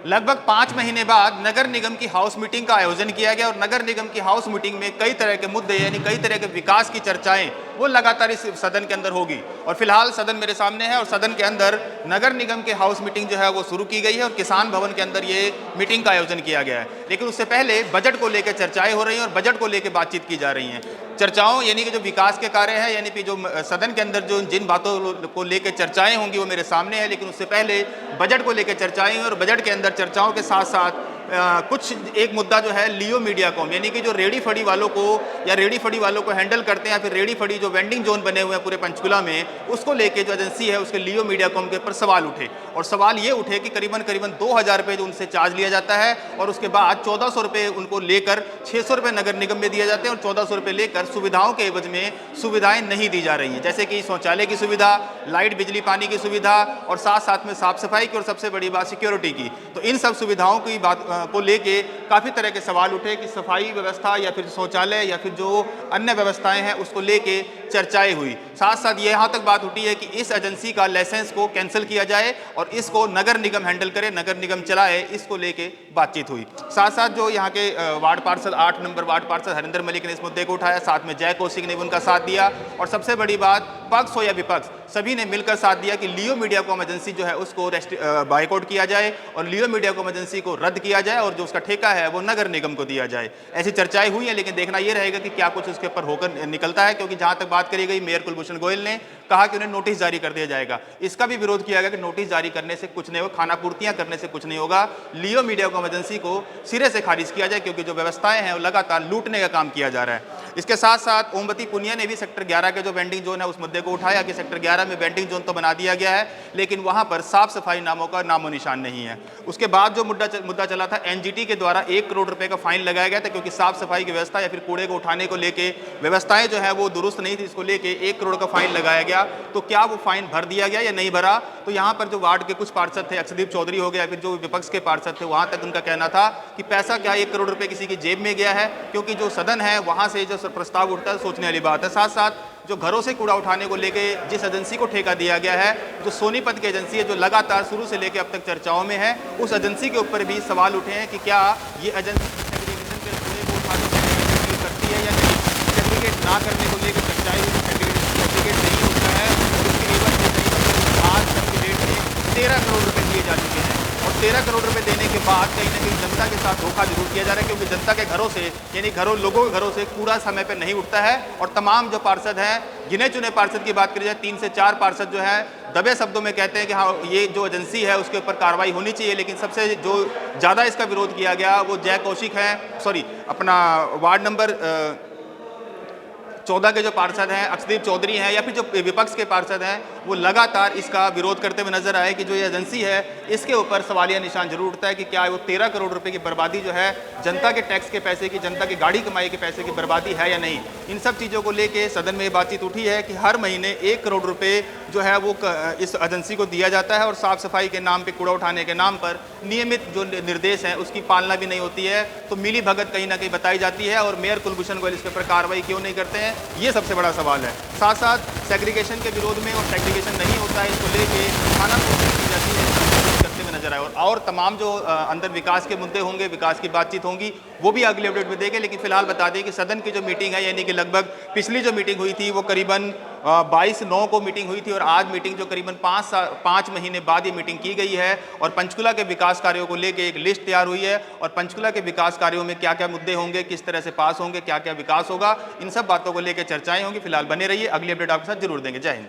लगभग 5 महीने बाद नगर निगम की हाउस मीटिंग का आयोजन किया गया और नगर निगम की हाउस मीटिंग में कई तरह के मुद्दे यानी कई तरह के विकास की चर्चाएं वो लगातार इस सदन के अंदर होगी। और फिलहाल सदन मेरे सामने है और सदन के अंदर नगर निगम की हाउस मीटिंग जो है वो शुरू की गई है और किसान भवन के अंदर ये मीटिंग का आयोजन किया गया है। लेकिन उससे पहले बजट को लेकर चर्चाएं हो रही हैं और बजट को लेकर बातचीत की जा रही हैं। चर्चाओं यानी कि जो विकास के कार्य हैं यानी कि जो सदन के अंदर जो जिन बातों को लेकर चर्चाएं होंगी वो मेरे सामने है। लेकिन उससे पहले बजट को लेकर चर्चाएं और बजट के अंदर चर्चाओं के साथ साथ कुछ एक मुद्दा जो है लियो मीडियाकॉम यानी कि जो रेडी फड़ी वालों को या रेडी फड़ी वालों को हैंडल करते हैं या फिर रेडी फड़ी जो वेंडिंग जोन बने हुए हैं पूरे पंचकुला में, उसको लेके जो एजेंसी है उसके लियो मीडियाकॉम के ऊपर सवाल उठे। और सवाल ये उठे कि करीबन 2000 रुपये जो उनसे चार्ज लिया जाता है और उसके बाद 1400 रुपये उनको लेकर 600 रुपये नगर निगम में दिए जाते हैं और 1400 रुपये लेकर सुविधाओं के एवज में सुविधाएं नहीं दी जा रही हैं, जैसे कि शौचालय की सुविधा, लाइट बिजली पानी की सुविधा और साथ साथ में साफ सफाई की और सबसे बड़ी बात सिक्योरिटी की। तो इन सब सुविधाओं की बात को लेके काफ़ी तरह के सवाल उठे कि सफाई व्यवस्था या फिर शौचालय या फिर जो अन्य व्यवस्थाएं हैं उसको लेके चर्चाएं हुई। साथ साथ ये यहाँ तक बात उठी है कि इस एजेंसी का लाइसेंस को कैंसिल किया जाए और इसको नगर निगम हैंडल करे, नगर निगम चलाए, इसको लेके बातचीत हुई। साथ साथ जो यहाँ के वार्ड पार्षद 8 नंबर वार्ड पार्षद हरिंदर मलिक ने इस मुद्दे को उठाया, साथ में जय कौशिक ने भी उनका साथ दिया और सबसे बड़ी बात पक्ष हो या विपक्ष सभी ने मिलकर साथ दिया कि लियो मीडियाकॉम एजेंसी जो है उसको बाइकआउट किया जाए और लियो मीडियाकॉम एजेंसी को रद्द किया जाए और जो उसका ठेका है वो नगर निगम को दिया जाए। ऐसी चर्चाएं हुई हैं, लेकिन देखना यह रहेगा कि क्या कुछ उसके ऊपर होकर निकलता है, क्योंकि जहां तक बात करी गई मेयर कुलभूषण गोयल ने कहा कि उन्हें नोटिस जारी कर दिया जाएगा। इसका भी विरोध किया गया कि नोटिस जारी करने से कुछ नहीं होगा, खानापूर्तियां करने से कुछ नहीं होगा। लियो मीडियाकॉम एजेंसी को सिरे से खारिज किया जाए क्योंकि जो व्यवस्थाएं हैं वो लगातार लूटने का काम किया जा रहा है। इसके साथ साथ ओमवती पुनिया ने भी सेक्टर 11 के जो वेंडिंग जोन है उस मुद्दे को उठाया कि सेक्टर 11 में वेंडिंग जोन तो बना दिया गया है लेकिन वहां पर साफ सफाई नामों का नामो निशान नहीं है। उसके बाद जो मुद्दा चला था एनजीटी के द्वारा 1 करोड़ रुपए का फाइन लगाया गया था क्योंकि साफ सफाई की व्यवस्था या फिर कूड़े को उठाने को लेके व्यवस्थाएं जो है वो दुरुस्त नहीं थी, इसको लेके 1 करोड़ का फाइन लगाया गया। तो क्या वो फाइन भर दिया गया या नहीं भरा? तो यहाँ पर जो वार्ड के कुछ पार्षद थे, अक्षदीप चौधरी हो गया, फिर जो विपक्ष के पार्षद थे, वहां तक उनका कहना था कि पैसा क्या 1 करोड़ रुपए किसी की जेब में गया है, क्योंकि जो सदन है वहां से जो प्रस्ताव उठता है सोचने वाली बात है। साथ साथ जो घरों से कूड़ा उठाने को लेके जिस एजेंसी को ठेका दिया गया है, जो सोनीपत की एजेंसी है जो लगातार शुरू से लेकर अब तक चर्चाओं में है, उस एजेंसी के ऊपर भी सवाल उठे हैं कि क्या ये एजेंसी सेग्रीगेशन के कूड़े को उठाने को करती है या नहीं। सेग्रीगेट ना करने को लेकर चर्चाएं हुई, सेग्रीगेट नहीं होता है और उसके एवज में आज तक की डेट में 13 करोड़ रुपए दिए जा चुके हैं और 13 करोड़ रुपए देने के बाद कहीं ना कहीं जनता के साथ धोखा जरूर किया जा रहा है, क्योंकि जनता के घरों से यानी लोगों के घरों से कूड़ा समय पर नहीं उठता है। और तमाम जो पार्षद हैं, गिने चुने पार्षद की बात करी जाए 3 से 4 पार्षद जो है दबे शब्दों में कहते हैं कि हाँ ये जो एजेंसी है उसके ऊपर कार्रवाई होनी चाहिए। लेकिन सबसे जो ज़्यादा इसका विरोध किया गया वो जय कौशिक है, सॉरी अपना वार्ड नंबर 14 के जो पार्षद हैं अक्षदीप चौधरी हैं या फिर जो विपक्ष के पार्षद हैं वो लगातार इसका विरोध करते हुए नजर आए कि जो ये एजेंसी है इसके ऊपर सवालिया निशान जरूर उठता है कि क्या वो 13 करोड़ रुपए की बर्बादी जो है जनता के टैक्स के पैसे की, जनता की गाड़ी कमाई के पैसे की बर्बादी है या नहीं। इन सब चीज़ों को लेके सदन में बातचीत उठी है कि हर महीने 1 करोड़ रुपए जो है वो इस एजेंसी को दिया जाता है और साफ सफाई के नाम पे, कूड़ा उठाने के नाम पर नियमित जो निर्देश हैं उसकी पालना भी नहीं होती है। तो मिली भगत कहीं ना कहीं बताई जाती है और मेयर कुलभूषण गोयल इसके ऊपर कार्रवाई क्यों नहीं करते हैं, ये सबसे बड़ा सवाल है। साथ साथ सेग्रीगेशन के विरोध में और सेग्रीगेशन नहीं होता है इसको लेके खानापूर्ति की जाती है करते हुए नजर आए और तमाम जो अंदर विकास के मुद्दे होंगे, विकास की बातचीत होंगी वो भी अगले अपडेट में देंगे। लेकिन फिलहाल बता दें कि सदन की जो मीटिंग है यानी कि लगभग पिछली जो मीटिंग हुई थी वो करीबन 22/9 को मीटिंग हुई थी और आज मीटिंग जो करीबन 5 महीने बाद ये मीटिंग की गई है और पंचकुला के विकास कार्यों को लेकर एक लिस्ट तैयार हुई है और पंचकुला के विकास कार्यों में क्या क्या मुद्दे होंगे, किस तरह से पास होंगे, क्या क्या विकास होगा, इन सब बातों को लेकर चर्चाएं होंगी। फिलहाल बने रहिए, अगली अपडेट आपके साथ जरूर देंगे। जय हिंद।